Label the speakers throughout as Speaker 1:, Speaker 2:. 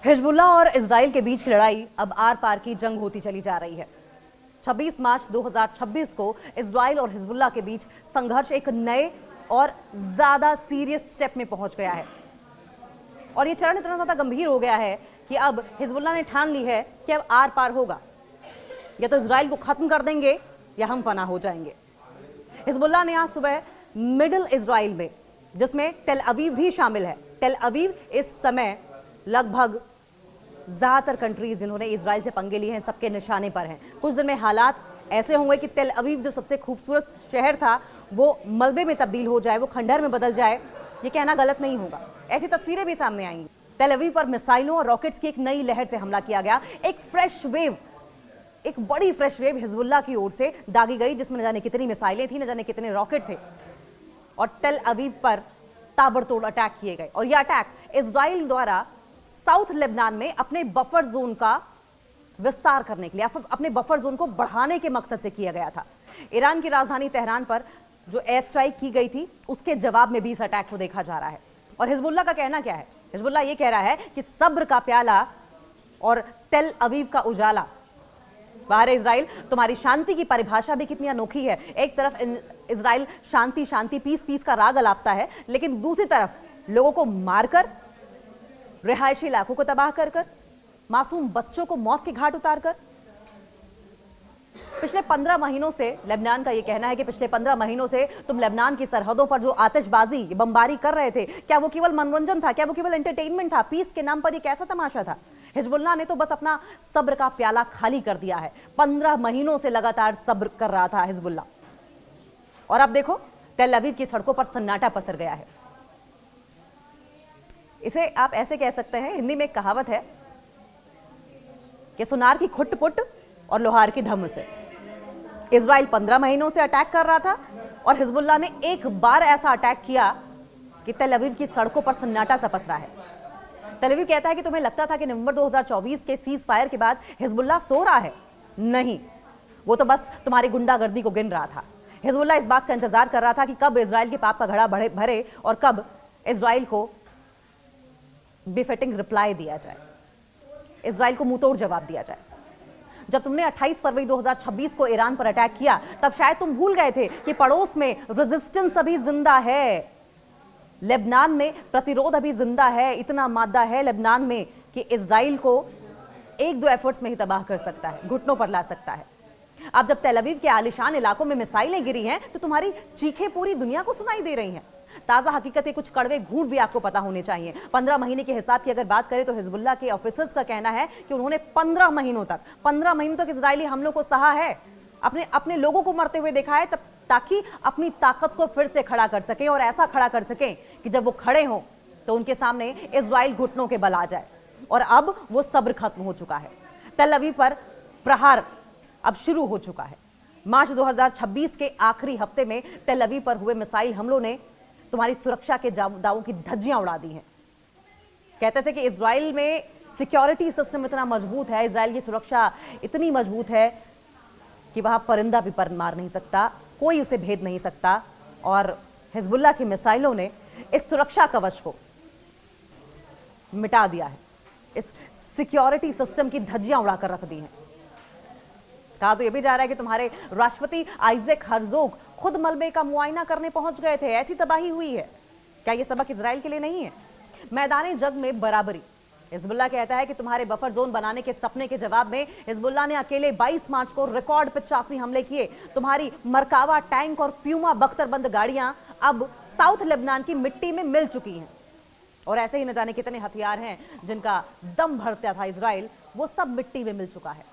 Speaker 1: Hezbollah और Israel के बीच की लड़ाई अब आर पार की जंग होती चली जा रही है। 26 मार्च 2026 को इजराइल और हिजबुल्लाह के बीच संघर्ष एक नए और ज्यादा सीरियस स्टेप में पहुंच गया है और यह चरण इतना ज्यादा गंभीर हो गया है कि अब हिजबुल्लाह ने ठान ली है कि अब आर पार होगा, या तो इजराइल को खत्म कर देंगे या हम फना हो जाएंगे। हिजबुल्लाह ने आज सुबह मिडिल इजराइल में, जिसमें टेल अवीव भी शामिल है, टेल अवीव इस समय लगभग ज्यादातर कंट्रीज जिन्होंने इजराइल से पंगे लिए हैं सबके निशाने पर हैं। कुछ दिन में हालात ऐसे होंगे कि टेल अवीव जो सबसे खूबसूरत शहर था वो मलबे में तब्दील हो जाए, वो खंडहर में बदल जाए। ये कहना गलत नहीं होगा, ऐसी तस्वीरें भी सामने आएंगी। टेल अवीव पर मिसाइलों और रॉकेट्स की एक नई लहर से हमला किया गया। एक फ्रेश वेव, एक बड़ी फ्रेश वेव हिजबुल्लाह की ओर से दागी गई, जिसमें न जाने कितनी मिसाइलें थी, न जाने कितने रॉकेट थे और टेल अवीव पर ताबड़तोड़ अटैक किए गए। और यह अटैक इजराइल द्वारा साउथ लेबनान में अपने बफर जोन का विस्तार करने के लिए, अपने बफर जोन को बढ़ाने के मकसद से किया गया था। ईरान की राजधानी तेहरान पर जो एयर स्ट्राइक की गई थी उसके जवाब में भी इस अटैक को देखा जा रहा है। और हिजबुल्लाह का कहना क्या है? हिजबुल्लाह ये कह रहा है कि सब्र का प्याला और टेल अवीव का उजाला। बाहर इजराइल, तुम्हारी शांति की परिभाषा भी कितनी अनोखी है। एक तरफ इजराइल शांति शांति पीस पीस का राग अलापता है, लेकिन दूसरी तरफ लोगों को मारकर, रिहायशी इलाकों को तबाह कर कर, मासूम बच्चों को मौत के घाट उतारकर। पिछले 15 महीनों से लेबनान का यह कहना है कि पिछले 15 महीनों से तुम लेबनान की सरहदों पर जो आतिशबाजी, बमबारी कर रहे थे, क्या वो केवल मनोरंजन था? क्या वो केवल एंटरटेनमेंट था? पीस के नाम पर यह कैसा तमाशा था? हिजबुल्लाह ने तो बस अपना सब्र का प्याला खाली कर दिया है। 15 महीनों से लगातार सब्र कर रहा था हिजबुल्लाह, और अब देखो टेल अवीव की सड़कों पर सन्नाटा पसर गया है। इसे आप ऐसे कह सकते हैं, हिंदी में एक कहावत है कि सुनार की खुट पुट और लोहार की धम से। इजराइल 15 महीनों से अटैक कर रहा था और हिजबुल्लाह ने एक बार ऐसा अटैक किया कि टेल अवीव की सड़कों पर सन्नाटा सा पसरा है। टेल अवीव कहता है कि तुम्हें लगता था कि नवंबर 2024 के सीज फायर के बाद हिजबुल्लाह सो रहा है। नहीं, वो तो बस तुम्हारी गुंडागर्दी को गिन रहा था। हिजबुल्लाह इस बात का इंतजार कर रहा था कि कब इजराइल के पाप का घड़ा भरे और कब इजराइल को बिफिटिंग रिप्लाई दिया जाए, इजराइल को मुंहतोड़ जवाब दिया जाए। जब तुमने 28 फरवरी 2026 को ईरान पर अटैक किया, तब शायद तुम भूल गए थे कि पड़ोस में रेजिस्टेंस अभी जिंदा है, लेबनान में प्रतिरोध अभी जिंदा है। इतना मादा है लेबनान में कि इजराइल को एक दो एफर्ट्स में ही तबाह कर सकता है, घुटनों पर ला सकता है। अब जब टेल अवीव के आलिशान इलाकों में मिसाइलें गिरी हैं तो तुम्हारी चीखें पूरी दुनिया को सुनाई दे रही हैं। ताजा हकीकत, कुछ कड़वे घूंट भी आपको पता होने चाहिए। 15 महीने के हिसाब की अगर बात करें तो हिजबुल्लाह के ऑफिसर्स का कहना है कि उन्होंने 15 महीनों तक इजरायली हमलों को सहा है, अपने लोगों को मरते हुए देखा है, तब ताकि अपनी ताकत को फिर से खड़ा कर सकें, और ऐसा खड़ा कर सकें कि जब वो खड़े हों तो उनके सामने इजराइल घुटनों के बल आ जाए। और अब वो सब्र खत्म हो चुका है। टेल अवीव पर प्रहार अब शुरू हो चुका है। मार्च 2026 के आखिरी हफ्ते में टेल अवीव पर हुए मिसाइल हमलों ने तुम्हारी सुरक्षा के दावों की धज्जियां उड़ा दी हैं। कहते थे कि इजराइल में सिक्योरिटी सिस्टम इतना मजबूत है, इजराइल की सुरक्षा इतनी मजबूत है कि वहां परिंदा भी पर मार नहीं सकता, कोई उसे भेद नहीं सकता। और हिजबुल्लाह की मिसाइलों ने इस सुरक्षा कवच को मिटा दिया है, इस सिक्योरिटी सिस्टम की धज्जियां उड़ाकर रख दी हैं। कहा तो यह भी जा रहा है कि तुम्हारे राष्ट्रपति आइजैक हर्जोग खुद मलबे का मुआयना करने पहुंच गए थे, ऐसी तबाही हुई है। क्या यह सबक इजराइल के लिए नहीं है? मैदानी जंग में बराबरी। हिजबुल्लाह कहता है कि तुम्हारे बफर जोन बनाने के सपने के जवाब में हिजबुल्लाह ने अकेले 22 मार्च को रिकॉर्ड 85 हमले किए। तुम्हारी मरकावा टैंक और प्यूमा बख्तरबंद गाड़ियां अब साउथ लेबनान की मिट्टी में मिल चुकी हैं। और ऐसे ही न जाने कितने हथियार हैं जिनका दम भरता था इजराइल, वो सब मिट्टी में मिल चुका है।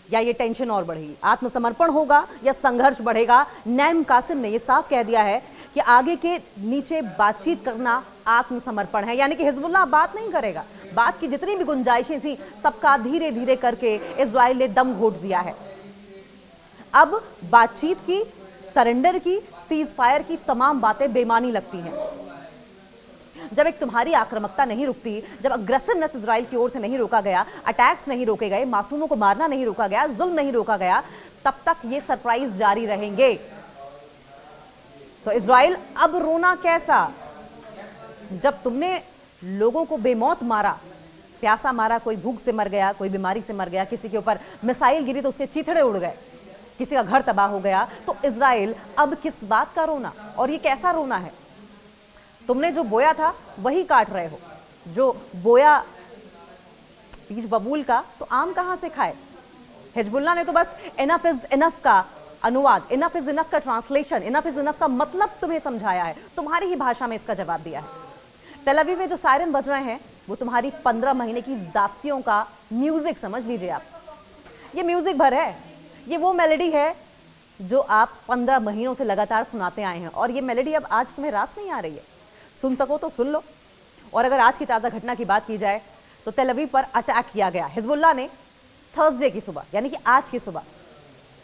Speaker 1: या ये टेंशन और बढ़ेगी, आत्मसमर्पण होगा या संघर्ष बढ़ेगा? नईम कासिम ने यह साफ कह दिया है कि आगे के नीचे बातचीत करना आत्मसमर्पण है। यानी कि हिजबुल्लाह बात नहीं करेगा, बात की जितनी भी गुंजाइशें थी सबका धीरे धीरे करके इजराइल ने दम घोट दिया है। अब बातचीत की, सरेंडर की, सीज फायर की तमाम बातें बेमानी लगती हैं। जब एक तुम्हारी आक्रामकता नहीं रुकती, जब अग्रेसिवनेस इजराइल की ओर से नहीं रोका गया, अटैक्स नहीं रोके गए, मासूमों को मारना नहीं रोका गया, जुल्म नहीं रोका गया, तब तक ये सरप्राइज जारी रहेंगे। तो इजराइल अब रोना कैसा? जब तुमने लोगों को बेमौत मारा, प्यासा मारा, कोई भूख से मर गया, कोई बीमारी से मर गया, किसी के ऊपर मिसाइल गिरी तो उसके चीथड़े उड़ गए, किसी का घर तबाह हो गया, तो इजराइल अब किस बात का रोना? और ये कैसा रोना है? तुमने जो बोया था वही काट रहे हो। जो बोया बीज बबूल का, तो आम कहां से खाए? हिजबुल्लाह ने तो बस इनफ इज इनफ का अनुवाद, इनफ इज इनफ का ट्रांसलेशन, इनफ इज इनफ का मतलब तुम्हें समझाया है, तुम्हारी ही भाषा में इसका जवाब दिया है। तेल अवीव में जो सायरन बज रहे हैं वो तुम्हारी 15 महीने की जाप्तियों का म्यूजिक समझ लीजिए आप। ये म्यूजिक भर है, ये वो मेलोडी है जो आप 15 महीनों से लगातार सुनाते आए हैं, और ये मेलोडी अब आज तुम्हें रास नहीं आ रही है। सुन सको तो सुन लो। और अगर आज की ताजा घटना की बात की जाए तो तेल अवीव पर अटैक किया गया। हिजबुल्लाह ने थर्सडे की सुबह, यानी कि आज की सुबह,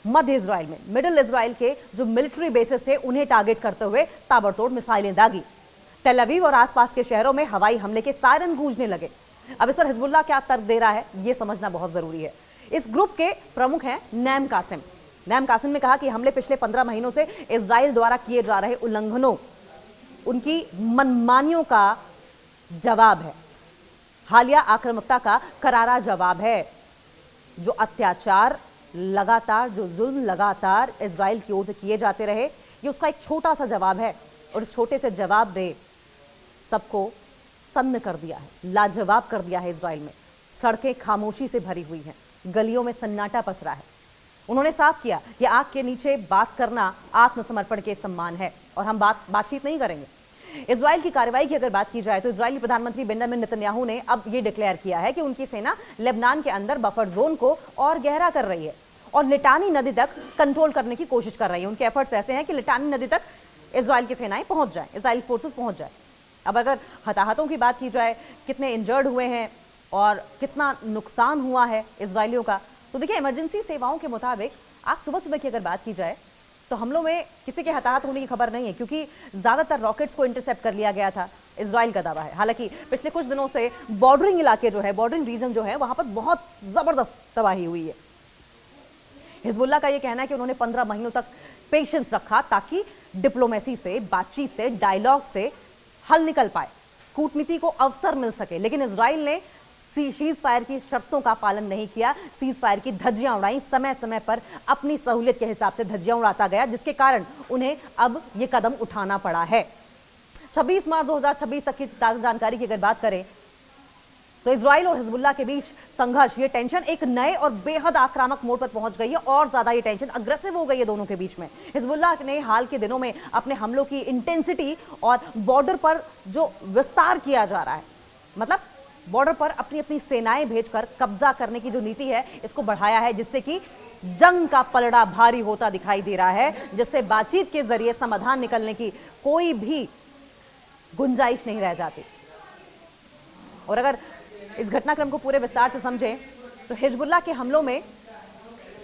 Speaker 1: मध्य इजराइल में, मिडिल इजराइल के जो मिलिट्री बेसिस थे उन्हें टारगेट करते हुए ताबड़तोड़ मिसाइलें दागी। तेल अवीव और आसपास के शहरों में हवाई हमले के सायरन गूंजने लगे। अब इस पर हिजबुल्लाह क्या तर्क दे रहा है यह समझना बहुत जरूरी है। इस ग्रुप के प्रमुख हैं नैम कासिम। नैम कासिम ने कहा कि हमले पिछले 15 महीनों से इजराइल द्वारा किए जा रहे उल्लंघनों, उनकी मनमानियों का जवाब है, हालिया आक्रामकता का करारा जवाब है। जो अत्याचार लगातार, जो जुल्म लगातार इजराइल की ओर से किए जाते रहे, ये उसका एक छोटा सा जवाब है। और इस छोटे से जवाब ने सबको सन्न कर दिया है, लाजवाब कर दिया है। इजराइल में सड़कें खामोशी से भरी हुई हैं, गलियों में सन्नाटा पसरा है। उन्होंने साफ किया कि आग के नीचे बात करना आत्मसमर्पण के सम्मान है, और हम बातचीत नहीं करेंगे। इजराइल की कार्रवाई की अगर बात की जाए तो इजरायली प्रधानमंत्री बेंजामिन नेतन्याहू ने अब ये डिक्लेयर किया है कि उनकी सेना लेबनान के अंदर बफर जोन को और गहरा कर रही है और लिटानी नदी तक कंट्रोल करने की कोशिश कर रही है। उनके एफर्ट्स ऐसे हैं कि लिटानी नदी तक इजराइल की सेनाएं पहुंच जाए, इजराइली फोर्सेस पहुंच जाए। अब अगर हताहतों की बात की जाए, कितने इंजर्ड हुए हैं और कितना नुकसान हुआ है इजरायलियों का, तो देखिए इमरजेंसी सेवाओं के मुताबिक आज सुबह सुबह की अगर बात की जाए तो हमलों में किसी के हताहत होने की खबर नहीं है, क्योंकि ज्यादातर रॉकेट्स को इंटरसेप्ट कर लिया गया था, इजराइल का दावा है। हालांकि पिछले कुछ दिनों से बॉर्डरिंग इलाके जो है, बॉर्डरिंग रीजन जो है, वहां पर बहुत जबरदस्त तबाही हुई है। हिजबुल्लाह का यह कहना है कि उन्होंने 15 महीनों तक पेशेंस रखा ताकि डिप्लोमेसी से, बातचीत से, डायलॉग से हल निकल पाए, कूटनीति को अवसर मिल सके। लेकिन इजराइल ने सीज फायर की शर्तों का पालन नहीं किया, सीज फायर की धज्जियां उड़ाई, समय समय पर अपनी सहूलियत के हिसाब से धज्जियां उड़ाता गया, जिसके कारण उन्हें अब यह कदम उठाना पड़ा है। 26 मार्च 2026 तक की ताजा जानकारी की अगर बात करें तो इजराइल और हिजबुल्लाह के बीच संघर्ष, ये टेंशन एक नए और बेहद आक्रामक मोड़ पर पहुंच गई है, और ज्यादा ये टेंशन अग्रेसिव हो गई है दोनों के बीच में। हिजबुल्लाह ने हाल के दिनों में अपने हमलों की इंटेंसिटी और बॉर्डर पर जो विस्तार किया जा रहा है, मतलब बॉर्डर पर अपनी अपनी सेनाएं भेजकर कब्जा करने की जो नीति है, इसको बढ़ाया है, जिससे कि जंग का पलड़ा भारी होता दिखाई दे रहा है, जिससे बातचीत के जरिए समाधान निकलने की कोई भी गुंजाइश नहीं रह जाती। और अगर इस घटनाक्रम को पूरे विस्तार से समझें तो हिजबुल्लाह के हमलों में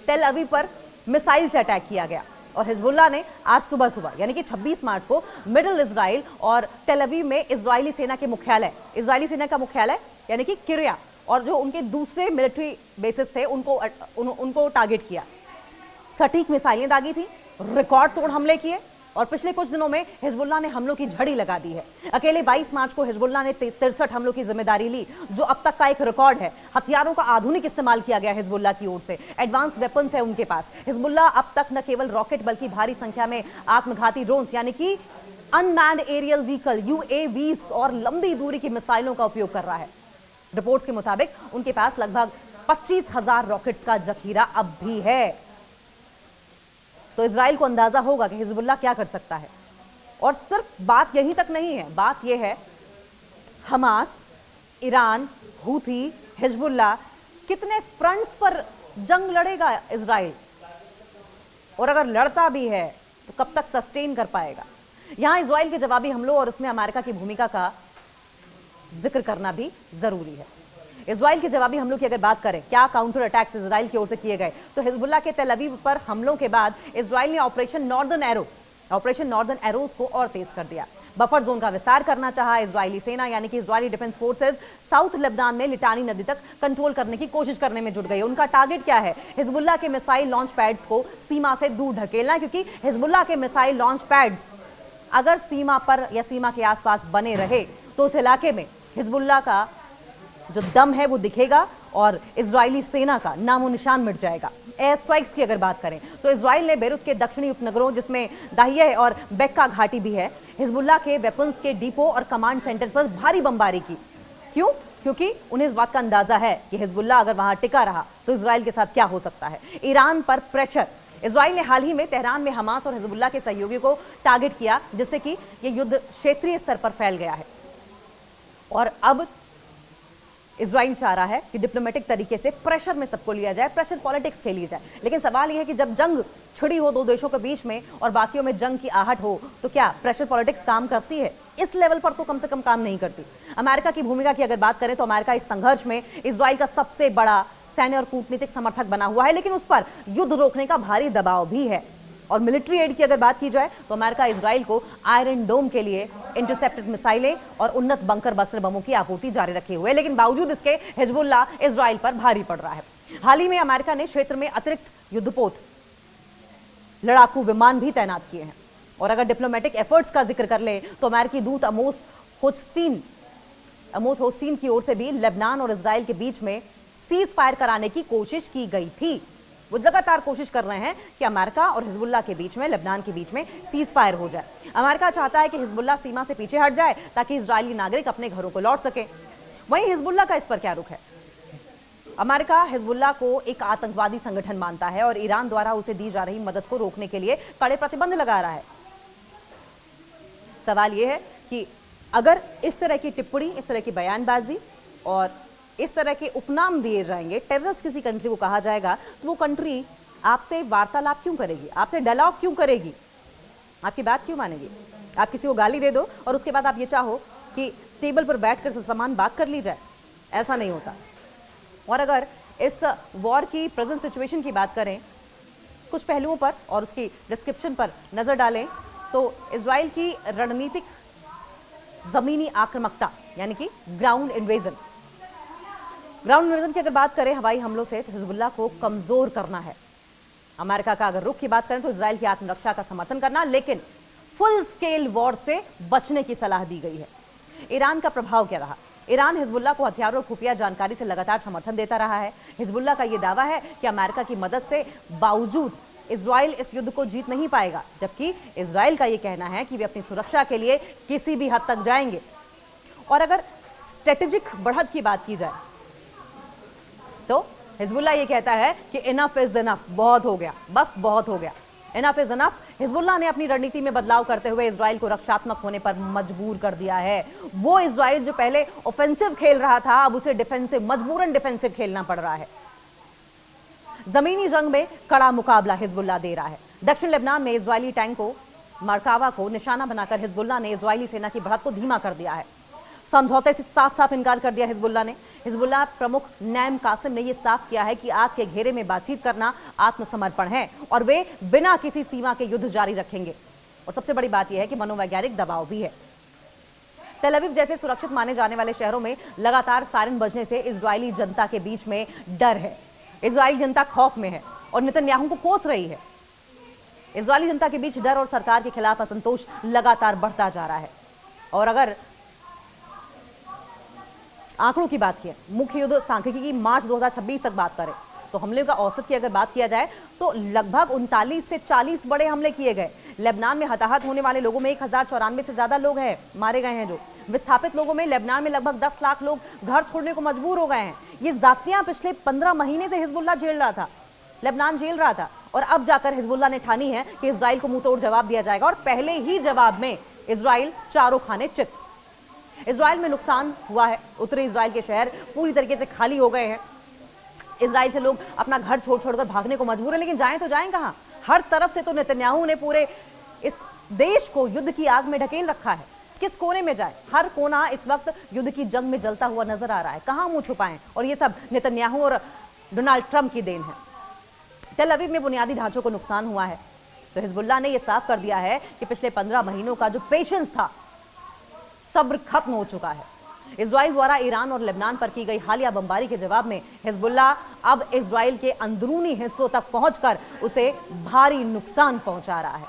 Speaker 1: तेल अवीव पर मिसाइल से अटैक किया गया, और हिजबुल्लाह ने आज सुबह सुबह यानी कि 26 मार्च को मिडिल इजराइल और तेल अवीव में इजरायली सेना के मुख्यालय, इजरायली सेना का मुख्यालय यानी कि किरिया, और जो उनके दूसरे मिलिट्री बेसिस थे उनको टारगेट किया। सटीक मिसाइलें दागी थी, रिकॉर्ड तोड़ हमले किए, और पिछले कुछ दिनों में हिजबुल्लाह ने हमलों की झड़ी लगा दी है। अकेले 22 मार्च को हिजबुल्लाह ने 63 हमलों की जिम्मेदारी ली, जो अब तक का एक रिकॉर्ड है। हथियारों का आधुनिक इस्तेमाल किया गया हिजबुल्लाह की ओर से, एडवांस वेपन्स है उनके पास। हिजबुल्लाह अब तक न केवल रॉकेट बल्कि भारी संख्या में आत्मघाती ड्रोन्स यानी कि अनमैन्ड एरियल व्हीकल UAVs और लंबी दूरी की मिसाइलों का उपयोग कर रहा है। रिपोर्ट्स के मुताबिक उनके पास लगभग 25,000 रॉकेट्स का जखीरा अब भी है। तो इजराइल को अंदाजा होगा कि हिजबुल्लाह क्या कर सकता है। और सिर्फ बात यहीं तक नहीं है, बात यह है हमास, ईरान, हूथी, हिजबुल्लाह, कितने फ्रंट्स पर जंग लड़ेगा इजराइल, और अगर लड़ता भी है तो कब तक सस्टेन कर पाएगा। यहां इजराइल के जवाबी हमलों और उसमें अमेरिका की भूमिका का जिक्र करना भी जरूरी है। इजराइल के जवाबी हमलों की अगर बात करें, क्या काउंटर अटैक्स इजराइल की ओर से किए गए, तो हिजबुल्लाह के तेल अवीव पर हमलों के बाद इजराइल ने ऑपरेशन नॉर्दर्न एरोज को और तेज कर दिया। बफर जोन का विस्तार करना चाहा इजरायली सेना यानी कि Israeli defence forces south Lebanon में लिटानी नदी तक कंट्रोल करने की कोशिश करने में जुट गई। उनका टारगेट क्या है? हिजबुल्लाह के मिसाइल लॉन्च पैड्स को सीमा से दूर ढकेलना, क्योंकि हिजबुल्लाह के मिसाइल लॉन्च पैड्स अगर सीमा पर या सीमा के आसपास बने रहे तो उस इलाके में हिजबुल्लाह का जो दम है वो दिखेगा और इजरायली सेना का नामो निशान मिट जाएगा। एयर स्ट्राइक्स की अगर बात करें तो इजराइल ने बेरूत के दक्षिणी उपनगरों जिसमें दाहिया और बेक्का घाटी भी है, हिजबुल्लाह के वेपन्स के डिपो और कमांड सेंटर पर भारी बमबारी की। क्यों? क्योंकि उन्हें इस बात का अंदाजा है कि हिजबुल्लाह अगर वहां टिका रहा तो इजराइल के साथ क्या हो सकता है। ईरान पर प्रेशर। इजराइल ने हाल ही में तेहरान में हमास और हिजबुल्लाह के सहयोगियों को टारगेट किया, जिससे कि यह युद्ध क्षेत्रीय स्तर पर फैल गया है और अब इजराइल चाह रहा है कि डिप्लोमेटिक तरीके से प्रेशर में सबको लिया जाए, प्रेशर पॉलिटिक्स खेली जाए। लेकिन सवाल यह है कि जब जंग छिड़ी हो दो देशों के बीच में और बाकियों में जंग की आहट हो तो क्या प्रेशर पॉलिटिक्स काम करती है? इस लेवल पर तो कम से कम काम नहीं करती। अमेरिका की भूमिका की अगर बात करें तो अमेरिका इस संघर्ष में इजराइल का सबसे बड़ा सैन्य और कूटनीतिक समर्थक बना हुआ है, लेकिन उस पर युद्ध रोकने का भारी दबाव भी है। और मिलिट्री एड की अगर बात की जाए तो अमेरिका इजराइल को आयरन डोम के लिए इंटरसेप्टेड मिसाइलें और उन्नत बंकर बस्टर बमों की आपूर्ति जारी रखे हुए, लेकिन बावजूद इसके हिजबुल्लाह इजराइल पर भारी पड़ रहा है। हाल ही में अमेरिका ने क्षेत्र में अतिरिक्त युद्धपोत लड़ाकू विमान भी तैनात किए हैं। और अगर डिप्लोमेटिक एफर्ट्स का जिक्र कर ले तो अमेरिकी दूत अमोस होस्टीन की ओर से भी लेबनान और इजराइल के बीच में सीज फायर कराने की कोशिश की गई थी। वो लगातार कोशिश कर रहे हैं कि अमेरिका और हिजबुल्लाह के बीच में, लेबनान के बीच में सीज फायर हो जाए। अमेरिका चाहता है कि हिजबुल्लाह सीमा से पीछे हट जाए ताकि इजरायली नागरिक अपने घरों को लौट सके। वहीं हिजबुल्लाह का इस पर क्या रुख है? अमेरिका हिजबुल्लाह को एक आतंकवादी संगठन मानता है और ईरान द्वारा उसे दी जा रही मदद को रोकने के लिए कड़े प्रतिबंध लगा रहा है। सवाल यह है कि अगर इस तरह की टिप्पणी, इस तरह की बयानबाजी और इस तरह के उपनाम दिए जाएंगे, टेररिस्ट किसी कंट्री को कहा जाएगा, तो वो कंट्री आपसे वार्तालाप क्यों करेगी? आपसे डायलॉग क्यों करेगी? आपकी बात क्यों मानेगी? आप किसी को गाली दे दो और उसके बाद आप ये चाहो कि टेबल पर बैठकर समान बात कर ली जाए, ऐसा नहीं होता। और अगर इस वॉर की प्रेजेंट सिचुएशन की बात करें, कुछ पहलुओं पर और उसकी डिस्क्रिप्शन पर नजर डालें तो इजराइल की रणनीतिक जमीनी आक्रामकता यानी कि ग्राउंड इन्वेजन की अगर बात करें, हवाई हमलों से तो हिजबुल्लाह को कमजोर करना है। अमेरिका का अगर रुख की बात करें तो इजराइल की आत्मरक्षा का समर्थन करना, लेकिन फुल स्केल वॉर से बचने की सलाह दी गई है। ईरान का प्रभाव क्या रहा? ईरान हिजबुल्लाह को हथियारों और खुफिया जानकारी से लगातार समर्थन देता रहा है। हिजबुल्लाह का यह दावा है कि अमेरिका की मदद से बावजूद इजराइल इस युद्ध को जीत नहीं पाएगा, जबकि इजराइल का यह कहना है कि वे अपनी सुरक्षा के लिए किसी भी हद तक जाएंगे। और अगर स्ट्रेटेजिक बढ़त की बात की जाए तो हिजबुल्लाह ये कहता है कि इनफ इज इनफ, बहुत हो गया, बस बहुत हो गया, इनफ इज इनफ। हिजबुल्लाह ने अपनी रणनीति में बदलाव करते हुए इजराइल को रक्षात्मक होने पर मजबूर कर दिया है। वो इजराइल जो पहले ऑफेंसिव खेल रहा था, अब उसे डिफेंसिव, मजबूरन डिफेंसिव खेलना पड़ रहा है। जमीनी जंग में कड़ा मुकाबला हिजबुल्लाह दे रहा है। दक्षिण लेबनान में इजरायली टैंकों मरकावा को निशाना बनाकर हिजबुल्लाह ने इजरायली सेना की बढ़त को धीमा कर दिया है। समझौते से साफ साफ इनकार कर दिया हिजबुल्लाह ने। हिजबुल्लाह प्रमुख नैम कासिम ने यह साफ किया है कि आग के घेरे में बातचीत करना आत्मसमर्पण है और वे बिना किसी सीमा के युद्ध जारी रखेंगे। और सबसे बड़ी बात यह है कि मनोवैज्ञानिक दबाव भी है। तेल अवीव जैसे सुरक्षित माने जाने वाले शहरों में लगातार सायरन बजने से इजरायली जनता के बीच में डर है। इजरायली जनता खौफ में है और नेतन्याहू को कोस रही है। इजरायली जनता के बीच डर और सरकार के खिलाफ असंतोष लगातार बढ़ता जा रहा है। और अगर आंकड़ों की बात की, मुख्य युद्ध सांख्यिकी की मार्च 2026 तक बात करें तो हमले का औसत की अगर बात किया जाए तो लगभग 39 से 40 बड़े हमले किए गए। लेबनान में हताहत होने वाले लोगों में 1094 से ज्यादा लोग हैं मारे गए हैं। जो विस्थापित लोगों में लेबनान में लगभग 10 लाख लोग घर छोड़ने को मजबूर हो गए हैं। ये जातियां पिछले 15 महीने से हिजबुल्लाह झेल रहा था, लेबनान झेल रहा था, और अब जाकर हिजबुल्लाह ने ठानी है कि इजराइल को मुंहतोड़ जवाब दिया जाएगा। और पहले ही जवाब में इजराइल चारों खाने चित। इजराइल में नुकसान हुआ है। उत्तरी इजराइल के शहर पूरी तरीके से खाली हो गए हैं। इजराइल से लोग अपना घर छोड़ छोड़कर भागने को मजबूर है, लेकिन जाएं तो जाएं कहां? हर तरफ से तो नेतन्याहू ने पूरे इस देश को युद्ध की आग में ढकेल रखा है। किस कोने में जाए? हर कोना इस वक्त युद्ध की जंग में जलता हुआ नजर आ रहा है। कहां मुंह छुपाएं? और ये सब नेतन्याहू और डोनाल्ड ट्रंप की देन है। तेल अवीव में बुनियादी ढांचों को नुकसान हुआ है तो हिजबुल्लाह ने यह साफ कर दिया है कि पिछले 15 महीनों का जो पेशेंस था, सब्र खत्म हो चुका है। इजराइल द्वारा ईरान और लेबनान पर की गई हालिया बमबारी के जवाब में हिजबुल्लाह अब इजराइल के अंदरूनी हिस्सों तक पहुंचकर उसे भारी नुकसान पहुंचा रहा है।